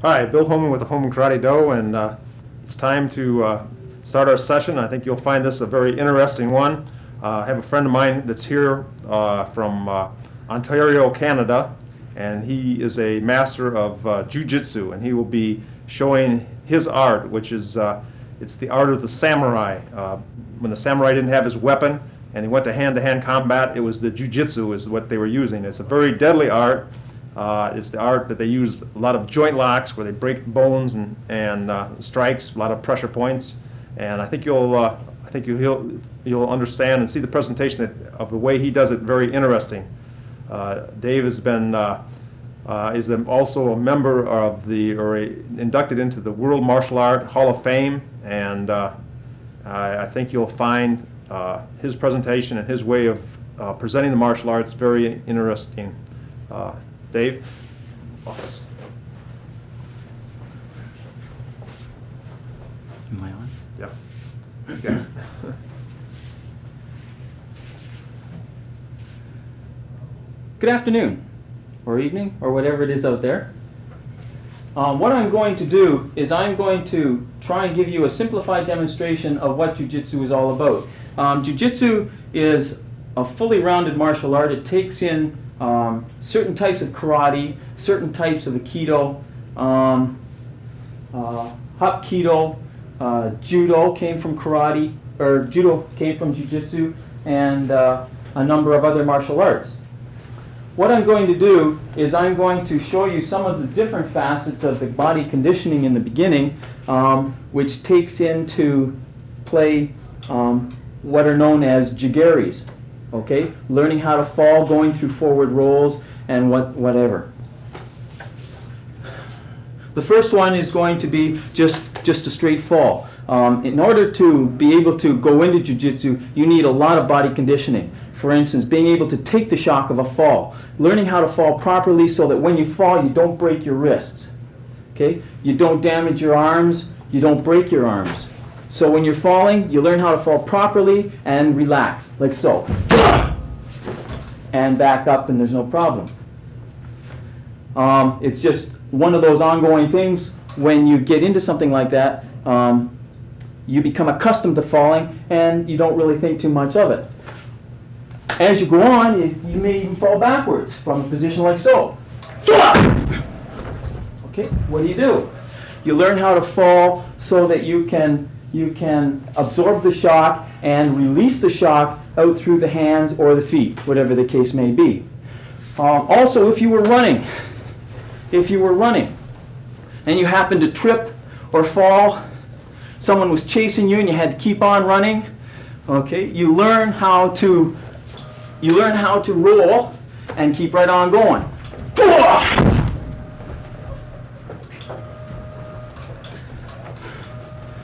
Hi, Bill Homann with the Homann Karate Do, and it's time to start our session. I think you'll find this a very interesting one. I have a friend of mine that's here from Ontario, Canada, and he is a master of Jiu-Jitsu, and he will be showing his art, which is it's the art of the samurai. When the samurai didn't have his weapon and he went to hand-to-hand combat, it was the Jiu-Jitsu is what they were using. It's a very deadly art. It's the art that they use a lot of joint locks where they break bones and strikes, a lot of pressure points, and I think you'll understand and see the presentation of the way he does it very interesting. Dave has been is also a member of inducted into the World Martial Art Hall of Fame, and I think you'll find his presentation and his way of presenting the martial arts very interesting. Dave? Yes. Am I on? Yeah. Okay. Good afternoon, or evening, or whatever it is out there. What I'm going to do is I'm going to try and give you a simplified demonstration of what Jiu-Jitsu is all about. Jiu-Jitsu is a fully rounded martial art. It takes in certain types of karate, certain types of aikido, hapkido, judo came from karate, or judo came from jiu-jitsu, and a number of other martial arts. What I'm going to do is I'm going to show you some of the different facets of the body conditioning in the beginning, which takes into play what are known as jigaris. Okay, learning how to fall, going through forward rolls, and whatever. The first one is going to be just a straight fall. In order to be able to go into jiu-jitsu, you need a lot of body conditioning. For instance, being able to take the shock of a fall, learning how to fall properly so that when you fall, you don't break your wrists. Okay, you don't damage your arms, you don't break your arms. So when you're falling, you learn how to fall properly and relax, like so. And back up, and there's no problem. It's just one of those ongoing things. When you get into something like that, you become accustomed to falling, and you don't really think too much of it. As you go on, you may even fall backwards from a position like so. Okay, what do? You learn how to fall so that you can absorb the shock and release the shock out through the hands or the feet, whatever the case may be. Also, if you were running and you happened to trip or fall, someone was chasing you and you had to keep on running, okay, you learn how to roll and keep right on going.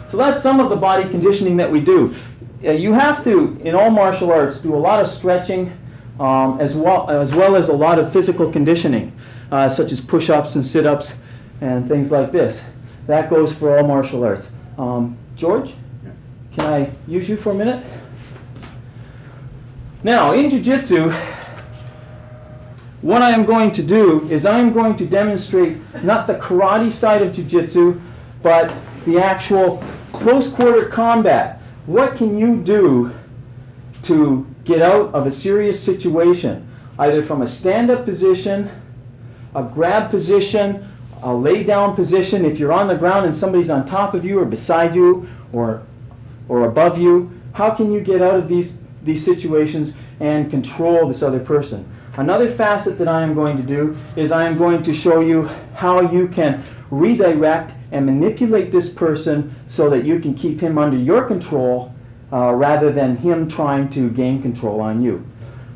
So that's some of the body conditioning that we do. You have to, in all martial arts, do a lot of stretching as well as a lot of physical conditioning, such as push-ups and sit-ups and things like this. That goes for all martial arts. George, can I use you for a minute? Now, in Jiu-Jitsu, what I am going to do is I am going to demonstrate not the karate side of Jiu-Jitsu, but the actual close-quarter combat. What can you do to get out of a serious situation, either from a stand-up position, a grab position, a lay-down position, if you're on the ground and somebody's on top of you or beside you or above you? How can you get out of these situations and control this other person? Another facet that I am going to do is I am going to show you how you can redirect and manipulate this person so that you can keep him under your control rather than him trying to gain control on you.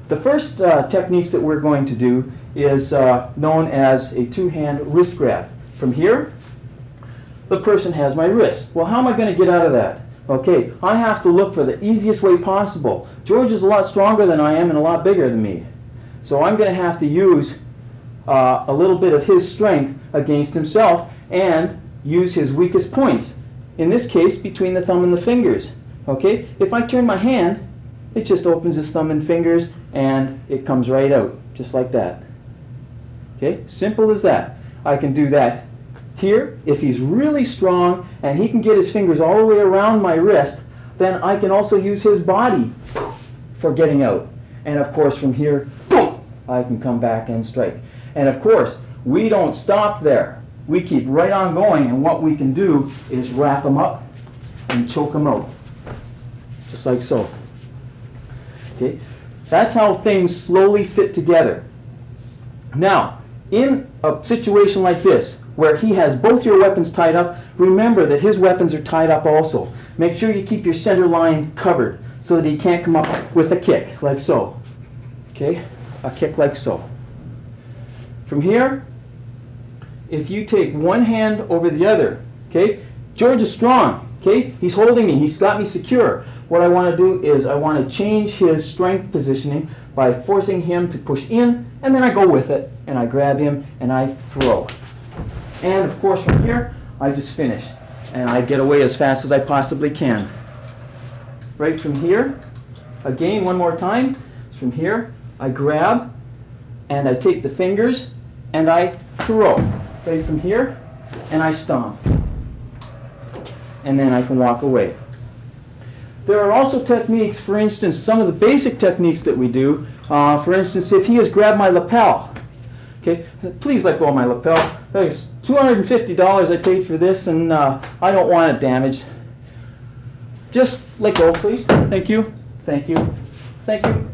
The first techniques that we're going to do is known as a two-hand wrist grab. From here, the person has my wrist. Well, how am I going to get out of that? Okay, I have to look for the easiest way possible. George is a lot stronger than I am and a lot bigger than me. So I'm going to have to use a little bit of his strength against himself and use his weakest points. In this case, between the thumb and the fingers. Okay, if I turn my hand, it just opens his thumb and fingers and it comes right out, just like that. Okay, simple as that. I can do that here. If he's really strong and he can get his fingers all the way around my wrist, then I can also use his body for getting out. And of course from here, I can come back and strike. And of course, we don't stop there. We keep right on going, and what we can do is wrap him up and choke him out. Just like so. Okay? That's how things slowly fit together. Now, in a situation like this, where he has both your weapons tied up, remember that his weapons are tied up also. Make sure you keep your center line covered so that he can't come up with a kick, like so. Okay? A kick like so. From here, if you take one hand over the other, okay? George is strong, okay? He's holding me, he's got me secure. What I want to do is I want to change his strength positioning by forcing him to push in, and then I go with it, and I grab him, and I throw. And of course from here, I just finish, and I get away as fast as I possibly can. Right from here, again, one more time, from here, I grab, and I take the fingers, and I throw. Right from here, and I stomp. And then I can walk away. There are also techniques, for instance, some of the basic techniques that we do. For instance, if he has grabbed my lapel, okay, please let go of my lapel. There's $250 I paid for this, and I don't want it damaged. Just let go, please. Thank you. Thank you. Thank you.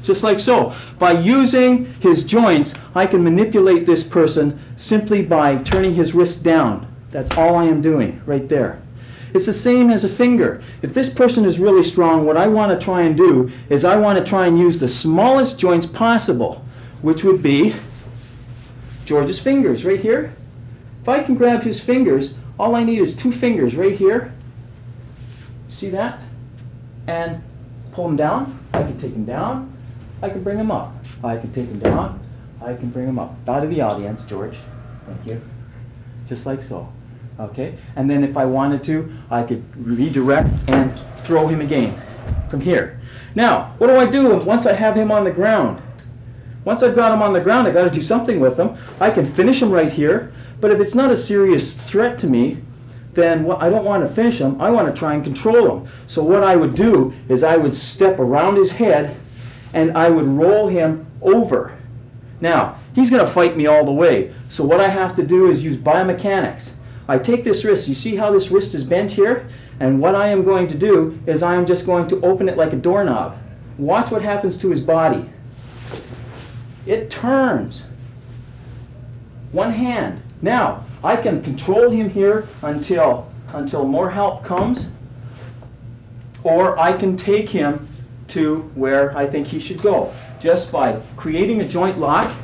Just like so. By using his joints, I can manipulate this person simply by turning his wrist down. That's all I am doing right there. It's the same as a finger. If this person is really strong, what I want to try and do is I want to try and use the smallest joints possible, which would be George's fingers right here. If I can grab his fingers, all I need is two fingers right here. See that? And pull him down. I can take him down. I can bring him up. I can take him down. I can bring him up. Out of the audience, George. Thank you. Just like so. Okay? And then if I wanted to, I could redirect and throw him again from here. Now, what do I do once I have him on the ground? Once I've got him on the ground, I've got to do something with him. I can finish him right here, but if it's not a serious threat to me, then I don't want to finish him. I want to try and control him. So what I would do is I would step around his head and I would roll him over. Now, he's going to fight me all the way. So what I have to do is use biomechanics. I take this wrist. You see how this wrist is bent here? And what I am going to do is I am just going to open it like a doorknob. Watch what happens to his body. It turns. One hand. Now, I can control him here until more help comes, or I can take him to where I think he should go, just by creating a joint lock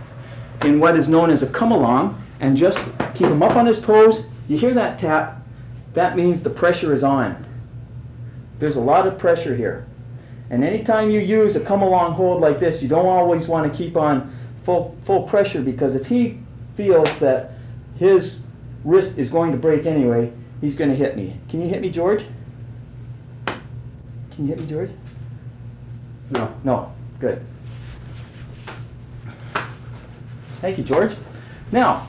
in what is known as a come-along, and just keep him up on his toes. You hear that tap? That means the pressure is on. There's a lot of pressure here. And anytime you use a come-along hold like this, you don't always want to keep on full pressure, because if he feels that his wrist is going to break anyway, he's going to hit me. Can you hit me, George? Can you hit me, George? No, no. Good. Thank you, George. Now,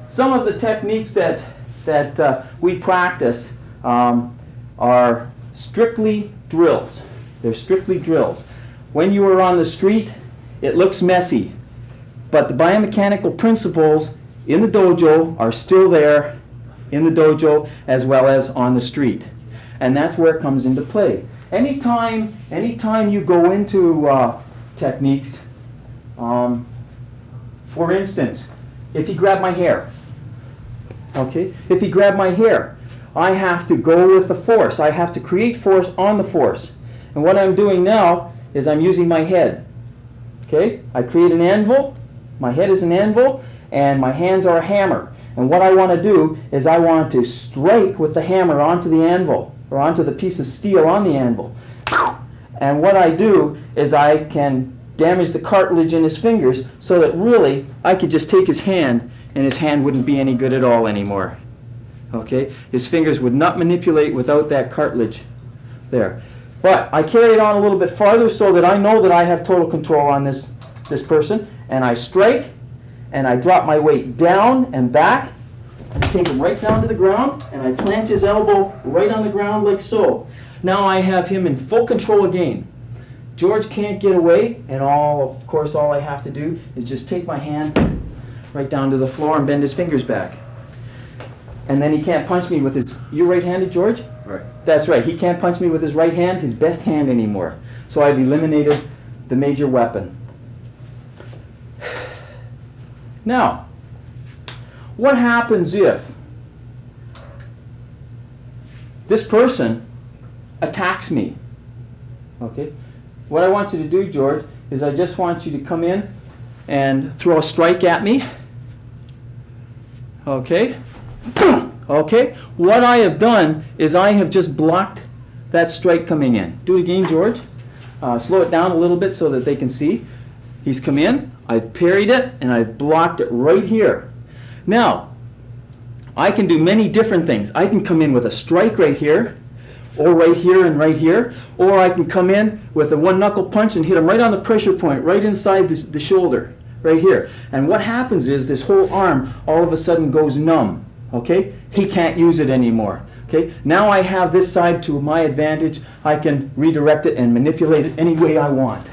some of the techniques that we practice are strictly drills. They're strictly drills. When you are on the street, it looks messy, but the biomechanical principles in the dojo are still there in the dojo as well as on the street. And that's where it comes into play. Anytime you go into techniques, for instance, if he grabbed my hair, okay? If he grabbed my hair, I have to go with the force. I have to create force on the force. And what I'm doing now is I'm using my head. Okay? I create an anvil. My head is an anvil, and my hands are a hammer. And what I want to do is I want to strike with the hammer onto the anvil, or onto the piece of steel on the anvil. And what I do is I can damage the cartilage in his fingers so that really I could just take his hand and his hand wouldn't be any good at all anymore. Okay? His fingers would not manipulate without that cartilage there. But I carry it on a little bit farther so that I know that I have total control on this person. And I strike, and I drop my weight down and back, and take him right down to the ground, and I plant his elbow right on the ground like so. Now I have him in full control again. George can't get away, and of course all I have to do is just take my hand right down to the floor and bend his fingers back. And then he can't punch me with his... You're right-handed, George? Right. That's right. He can't punch me with his right hand, his best hand anymore. So I've eliminated the major weapon. Now, what happens if this person attacks me? Okay? What I want you to do, George, is I just want you to come in and throw a strike at me. Okay? Okay? What I have done is I have just blocked that strike coming in. Do it again, George. Slow it down a little bit so that they can see. He's come in, I've parried it, and I've blocked it right here. Now, I can do many different things. I can come in with a strike right here, or right here and right here, or I can come in with a one-knuckle punch and hit him right on the pressure point, right inside the shoulder, right here. And what happens is this whole arm all of a sudden goes numb, okay? He can't use it anymore, okay? Now I have this side to my advantage. I can redirect it and manipulate it any way I want.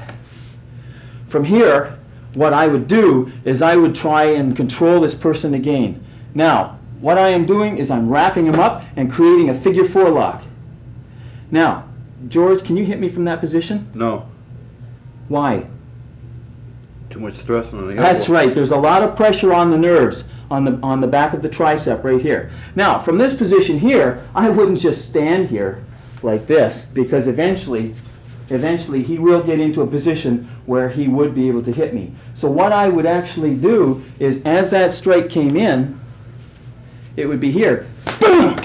From here, what I would do is I would try and control this person again. Now, what I am doing is I'm wrapping him up and creating a figure 4 lock. Now, George, can you hit me from that position? No. Why? Too much stress on the elbow. That's right. There's a lot of pressure on the nerves on the back of the tricep right here. Now, from this position here, I wouldn't just stand here like this, because eventually he will get into a position where he would be able to hit me. So what I would actually do is, as that strike came in, it would be here. Boom!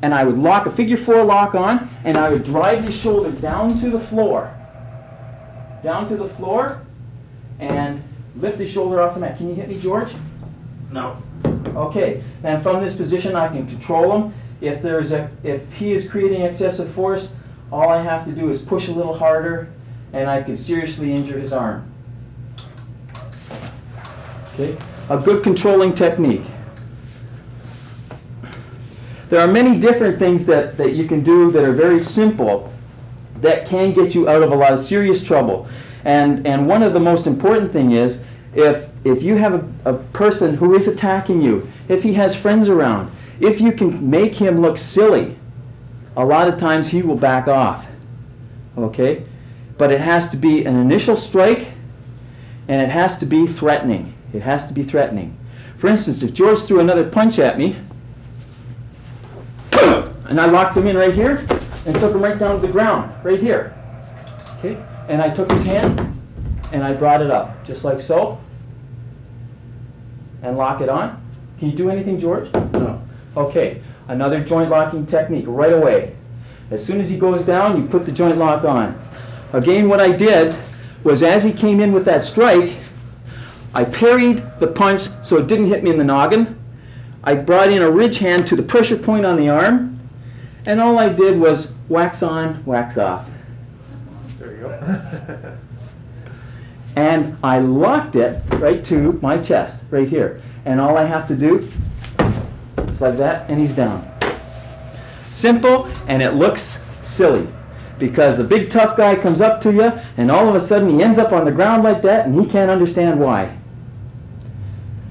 And I would lock a figure 4 lock on, and I would drive his shoulder down to the floor. Down to the floor, and lift his shoulder off the mat. Can you hit me, George? No. Okay. And from this position, I can control him. If he is creating excessive force, all I have to do is push a little harder, and I could seriously injure his arm. Okay? A good controlling technique. There are many different things that you can do that are very simple that can get you out of a lot of serious trouble. And one of the most important thing is, if you have a person who is attacking you, if he has friends around, if you can make him look silly, a lot of times he will back off. Okay? But it has to be an initial strike, and it has to be threatening. It has to be threatening. For instance, if George threw another punch at me, and I locked him in right here, and took him right down to the ground, right here. Okay? And I took his hand, and I brought it up, just like so, and lock it on. Can you do anything, George? No. Okay, another joint locking technique right away. As soon as he goes down, you put the joint lock on. Again, what I did was, as he came in with that strike, I parried the punch so it didn't hit me in the noggin. I brought in a ridge hand to the pressure point on the arm, and all I did was wax on, wax off. There you go. And I locked it right to my chest, right here. And all I have to do is like that, and he's down. Simple, and it looks silly, because the big tough guy comes up to you, and all of a sudden he ends up on the ground like that, and he can't understand why.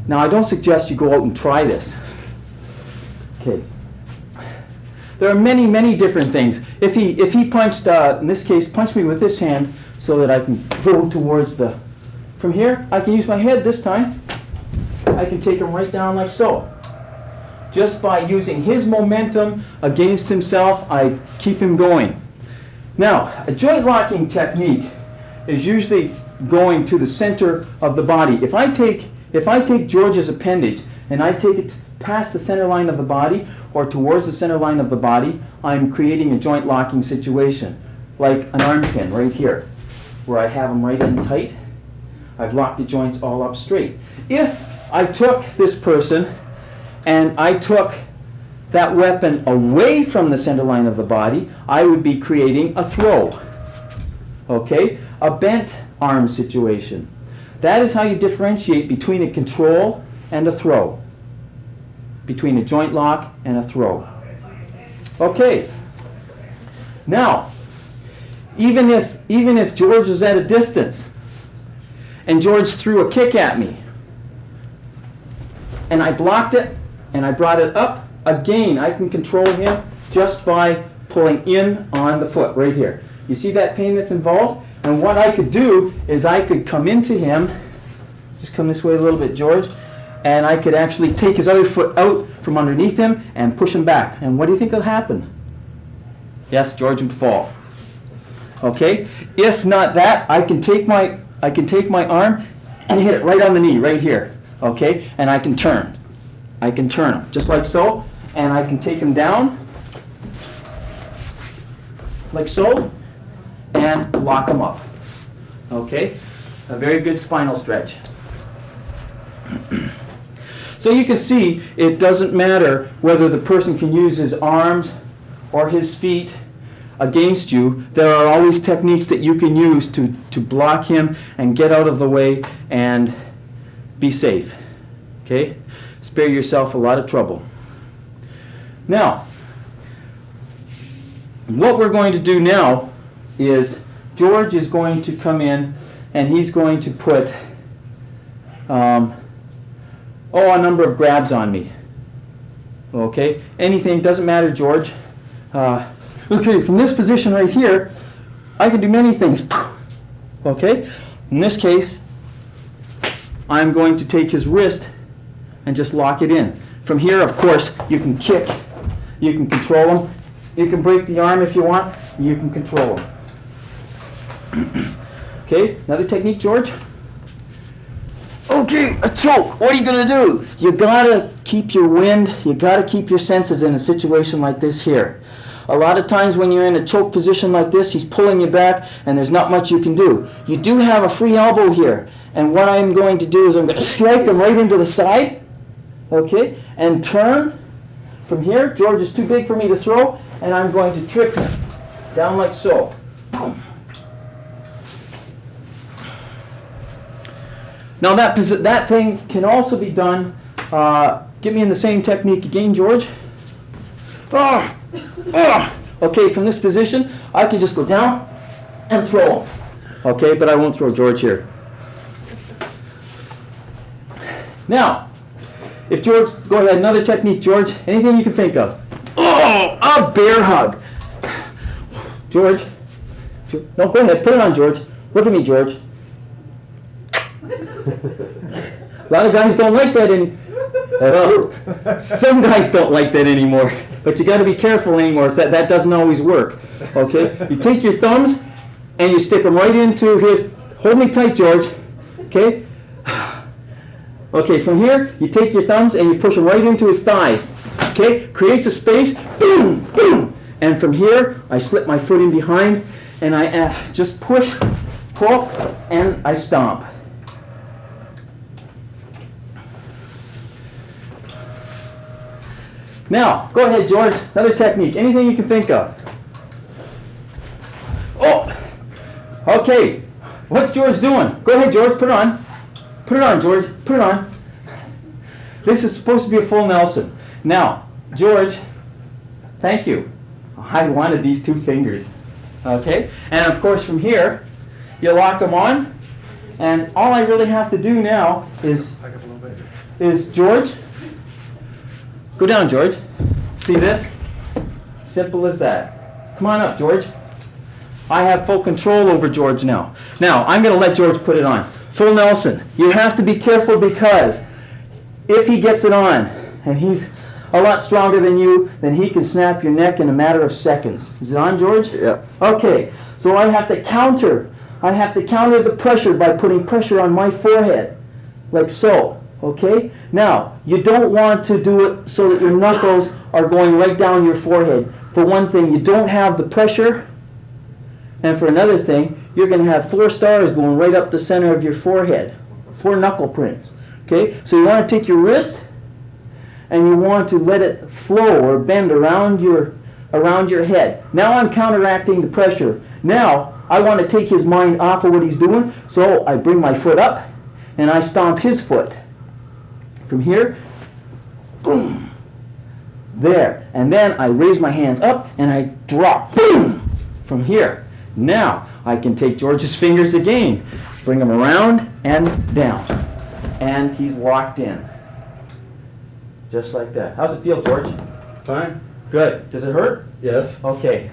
Now, I don't suggest you go out and try this. Okay. There are many, many different things. If he punched, in this case, punched me with this hand so that I can go towards the... From here, I can use my head this time. I can take him right down like so. just by using his momentum against himself, I keep him going. Now, a joint locking technique is usually going to the center of the body. If I take George's appendage and I take it past the center line of the body or towards the center line of the body, I'm creating a joint locking situation, like an arm pin right here, where I have them right in tight. I've locked the joints all up straight. If I took this person and I took that weapon away from the center line of the body, I would be creating a throw. Okay? A bent arm situation. That is how you differentiate between a control and a throw. Between a joint lock and a throw. Okay. Now, even if George is at a distance and George threw a kick at me and I blocked it and I brought it up, again, I can control him just by pulling in on the foot right here. You see that pain that's involved? And what I could do is I could come into him, just come this way a little bit, George, and I could actually take his other foot out from underneath him and push him back. And what do you think will happen? Yes, George would fall. Okay? If not that, I can take my arm and hit it right on the knee, right here. Okay? And I can turn. I can turn him, just like so. And I can take him down, like so, and lock him up. Okay? A very good spinal stretch. So you can see it doesn't matter whether the person can use his arms or his feet against you. There are always techniques that you can use to block him and get out of the way and be safe. Okay? Spare yourself a lot of trouble. Now, what we're going to do now is George is going to come in and he's going to put a number of grabs on me. Okay? Anything, doesn't matter, George. Okay, from this position right here, I can do many things. Okay? In this case, I'm going to take his wrist and just lock it in. From here, of course, you can kick. You can control him. You can break the arm if you want. You can control him. Okay, another technique, George. Okay, a choke. What are you going to do? You got to keep your wind. You got to keep your senses in a situation like this here. A lot of times when you're in a choke position like this, he's pulling you back and there's not much you can do. You do have a free elbow here. And what I'm going to do is I'm going to strike him right into the side. Okay, and turn. From here, George is too big for me to throw, and I'm going to trip him down like so. Boom. Now that thing can also be done. Get me in the same technique again, George. Okay, from this position, I can just go down and throw him. Okay, but I won't throw George here. Now, if George, go ahead, another technique, George. Anything you can think of. Oh, a bear hug. George. No, go ahead, put it on, George. Look at me, George. A lot of guys don't like that some guys don't like that anymore. But you got to be careful anymore. So that doesn't always work. Okay? You take your thumbs and you stick them right into his. Hold me tight, George. Okay? Okay, from here, you take your thumbs and you push them right into his thighs. Okay? Creates a space. Boom! Boom! And from here, I slip my foot in behind and I just push, pull, and I stomp. Now, go ahead, George. Another technique. Anything you can think of. Oh! Okay. What's George doing? Go ahead, George. Put it on. Put it on, George. Put it on. This is supposed to be a full Nelson. Now, George, thank you. I wanted these two fingers. Okay? And of course, from here, you lock them on. And all I really have to do now is George, go down, George. See this? Simple as that. Come on up, George. I have full control over George now. Now, I'm going to let George put it on. Full Nelson. You have to be careful because if he gets it on and he's a lot stronger than you, then he can snap your neck in a matter of seconds. Is it on, George? Yeah. Okay, so I have to counter. I have to counter the pressure by putting pressure on my forehead, like so. Okay? Now, you don't want to do it so that your knuckles are going right down your forehead. For one thing, you don't have the pressure. And for another thing, you're going to have 4 stars going right up the center of your forehead. 4 knuckle prints. Okay? So you want to take your wrist and you want to let it flow or bend around your head. Now I'm counteracting the pressure. Now I want to take his mind off of what he's doing, so I bring my foot up and I stomp his foot. From here, boom, there. And then I raise my hands up and I drop, boom, from here. Now I can take George's fingers again, bring them around and down. And he's locked in. Just like that. How's it feel, George? Fine? Good. Does it hurt? Yes. Okay.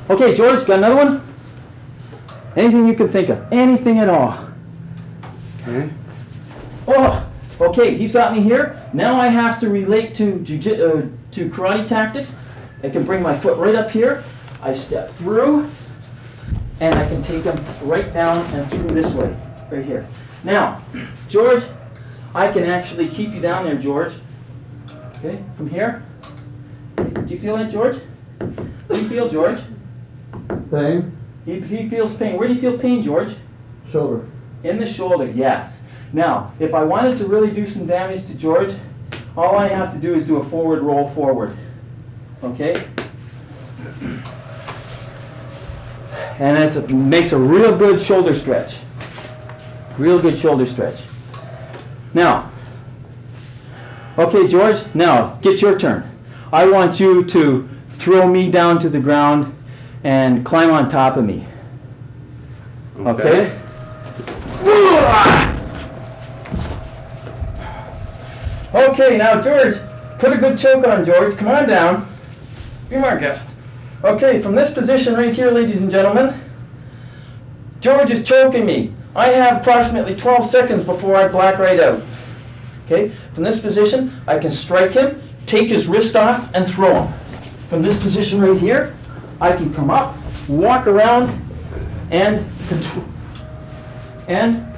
Okay, George, got another one? Anything you can think of. Anything at all. Okay. Oh, okay, he's got me here. Now I have to relate to karate tactics. I can bring my foot right up here. I step through, and I can take him right down and through this way, right here. Now, George, I can actually keep you down there, George. Okay, from here. Do you feel that, George? What do you feel, George? Pain? He feels pain. Where do you feel pain, George? Shoulder. In the shoulder, yes. Now, if I wanted to really do some damage to George, all I have to do is do a forward roll forward. Okay? And it makes a real good shoulder stretch. Real good shoulder stretch. Now, okay, George, now get your turn. I want you to throw me down to the ground and climb on top of me. Okay? Okay, now George, put a good choke on, George. Come on down. Be my guest. Okay, from this position right here, ladies and gentlemen, George is choking me. I have approximately 12 seconds before I black right out. Okay, from this position, I can strike him, take his wrist off, and throw him. From this position right here, I can come up, walk around, and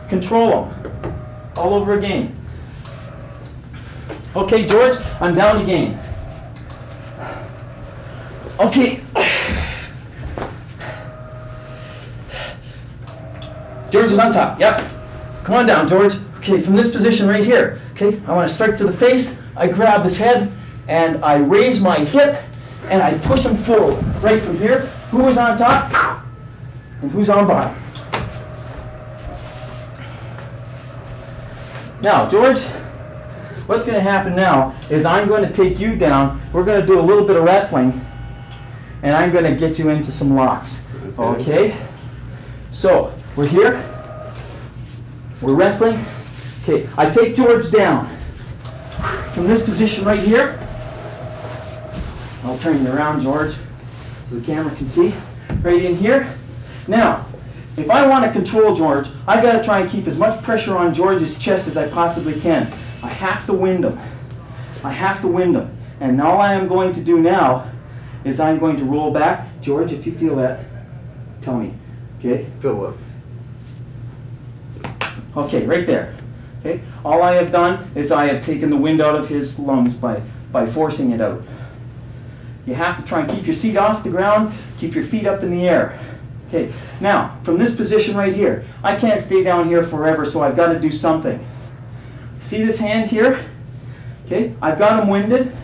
control him all over again. Okay, George, I'm down again. Okay. George is on top, yep. Come on down, George. Okay, from this position right here, okay, I want to strike to the face, I grab his head, and I raise my hip, and I push him forward. Right from here, who is on top, and who's on bottom. Now, George, what's going to happen now is I'm going to take you down, we're going to do a little bit of wrestling, and I'm going to get you into some locks. Okay? So, we're here, we're wrestling. Okay, I take George down. From this position right here, I'll turn you around, George, so the camera can see. Right in here. Now, if I want to control George, I've got to try and keep as much pressure on George's chest as I possibly can. I have to wind him. I have to wind him. And all I am going to do now is I'm going to roll back. George, if you feel that, tell me. Okay? Feel what? Okay, right there. Okay? All I have done is I have taken the wind out of his lungs by forcing it out. You have to try and keep your seat off the ground, keep your feet up in the air. Okay, now, from this position right here, I can't stay down here forever, so I've got to do something. See this hand here? Okay, I've got him winded.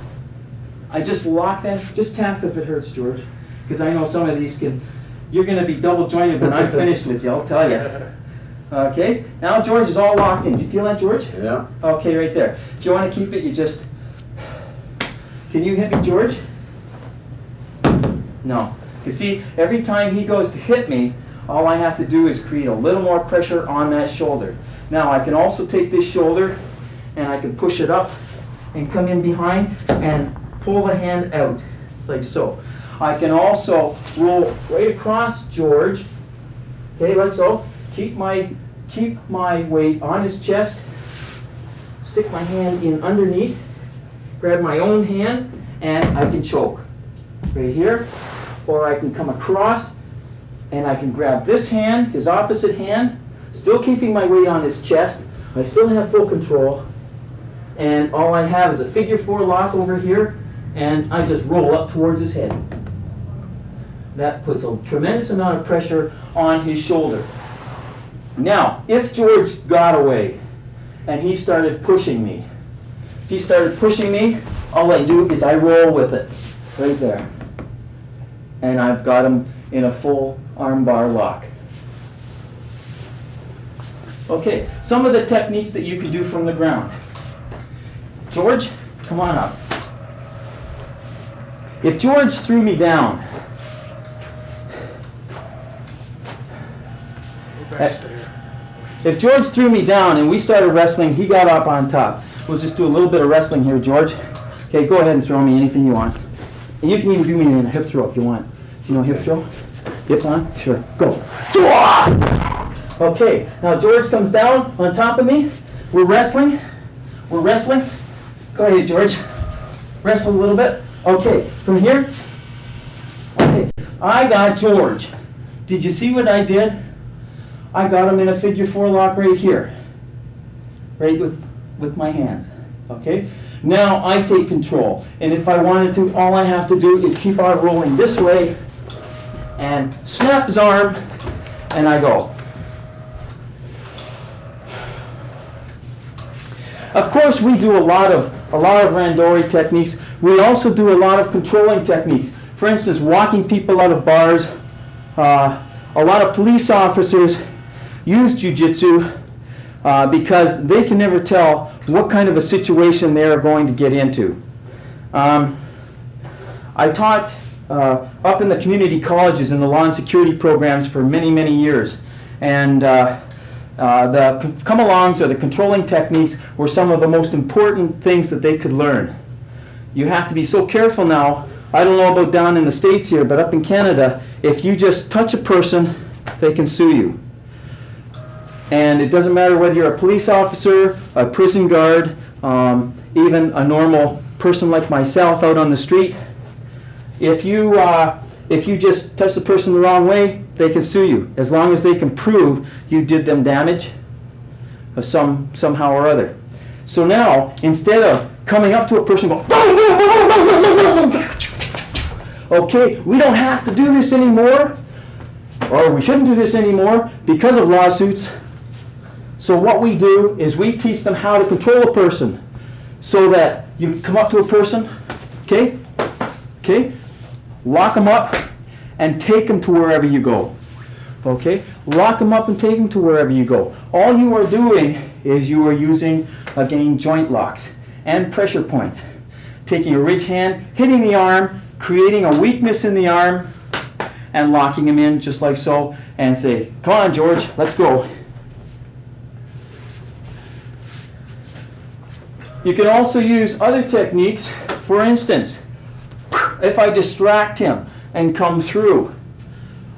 I just lock that, just tap if it hurts, George, because I know some of these you're going to be double jointed when I'm finished with you, I'll tell you. Okay, now George is all locked in. Do you feel that, George? Yeah. Okay, right there. If you want to keep it, you just... Can you hit me, George? No. You see, every time he goes to hit me, all I have to do is create a little more pressure on that shoulder. Now, I can also take this shoulder and I can push it up and come in behind and pull the hand out, like so. I can also roll right across George, okay, like so. Keep keep my weight on his chest, stick my hand in underneath, grab my own hand, and I can choke right here, or I can come across and I can grab this hand, his opposite hand, still keeping my weight on his chest. I still have full control, and all I have is a figure 4 lock over here, and I just roll up towards his head. That puts a tremendous amount of pressure on his shoulder. Now, if George got away and he started pushing me, all I do is I roll with it right there. And I've got him in a full armbar lock. Okay, some of the techniques that you can do from the ground. George, come on up. If George threw me down, if George threw me down and we started wrestling, he got up on top. We'll just do a little bit of wrestling here, George. Okay, go ahead and throw me anything you want. And you can even do me in a hip throw if you want. Do you know hip throw? Hip on? Sure. Go. Okay, now George comes down on top of me. We're wrestling. Go ahead, George. Wrestle a little bit. Okay, from here. Okay, I got George. Did you see what I did? I got him in a figure 4 lock right here. Right with my hands. Okay? Now I take control. And if I wanted to, all I have to do is keep on rolling this way and snap his arm, and I go. Of course, we do a lot of randori techniques. We also do a lot of controlling techniques. For instance, walking people out of bars. A lot of police officers use jiu-jitsu because they can never tell what kind of a situation they are going to get into. I taught up in the community colleges in the law and security programs for many, many years. And the come-alongs or the controlling techniques were some of the most important things that they could learn. You have to be so careful now. I don't know about down in the States here, but up in Canada, if you just touch a person, they can sue you. And it doesn't matter whether you're a police officer, a prison guard, even a normal person like myself out on the street. If you just touch the person the wrong way, they can sue you, as long as they can prove you did them damage of somehow or other. So now, instead of coming up to a person and going, okay, we don't have to do this anymore, or we shouldn't do this anymore because of lawsuits. So what we do is we teach them how to control a person, so that you come up to a person, okay, lock them up and take them to wherever you go. Okay, lock them up and take them to wherever you go. All you are doing is you are using, again, joint locks and pressure points. Taking a ridge hand, hitting the arm, creating a weakness in the arm, and locking him in just like so, and say, come on, George, let's go. You can also use other techniques. For instance, if I distract him and come through,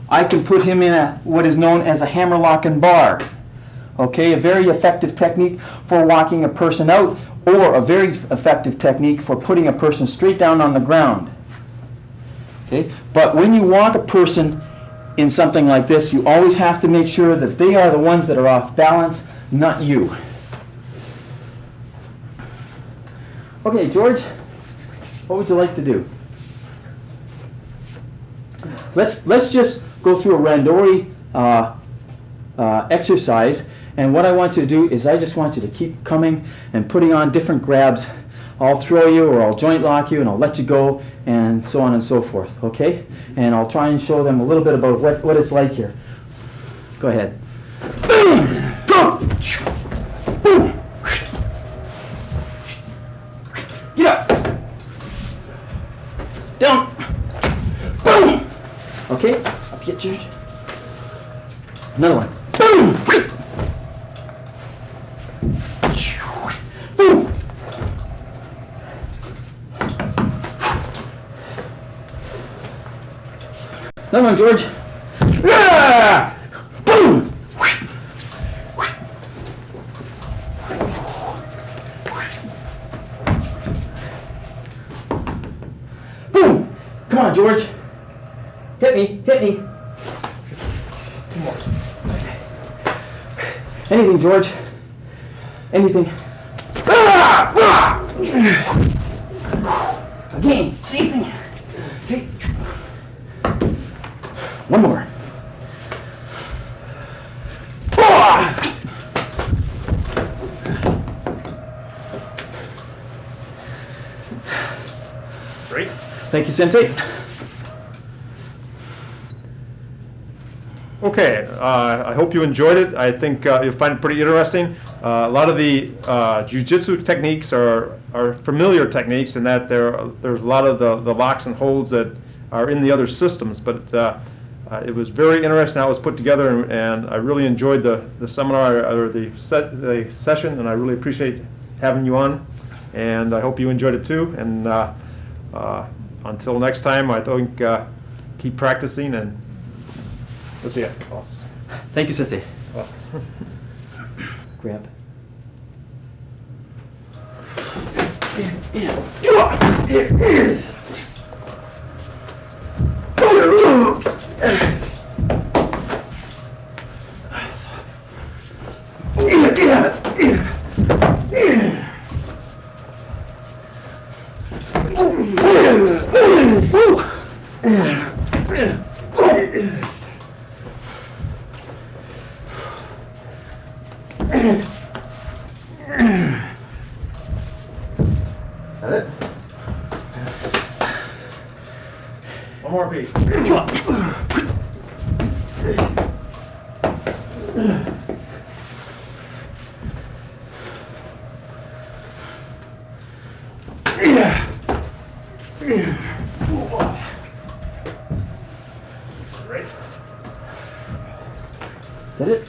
I can put him in what is known as a hammer lock and bar. Okay, a very effective technique for walking a person out, or a very effective technique for putting a person straight down on the ground. Okay, but when you walk a person in something like this, you always have to make sure that they are the ones that are off balance, not you. Okay, George, what would you like to do? Let's just go through a randori exercise, and what I want you to do is I just want you to keep coming and putting on different grabs. I'll throw you, or I'll joint lock you, and I'll let you go, and so on and so forth, okay? And I'll try and show them a little bit about what it's like here. Go ahead. Go! Boom! Get up! Down! Boom! Okay, up get you. Another one. Boom! Boom! Another one, George. Yeah! Boom! on, George. Hit me, hit me. 2 more. Anything, George. Anything. Again, same thing. Hey. 1 more. Great. Thank you, Sensei. Okay, I hope you enjoyed it. I think you'll find it pretty interesting. A lot of the jiu-jitsu techniques are familiar techniques in that there's a lot of the locks and holds that are in the other systems, but it was very interesting how it was put together, and I really enjoyed the seminar or the session, and I really appreciate having you on, and I hope you enjoyed it too. And until next time, I think keep practicing, and we'll see you. Thank you, Sensei. Grab. That it? One more piece. Great. Is that it?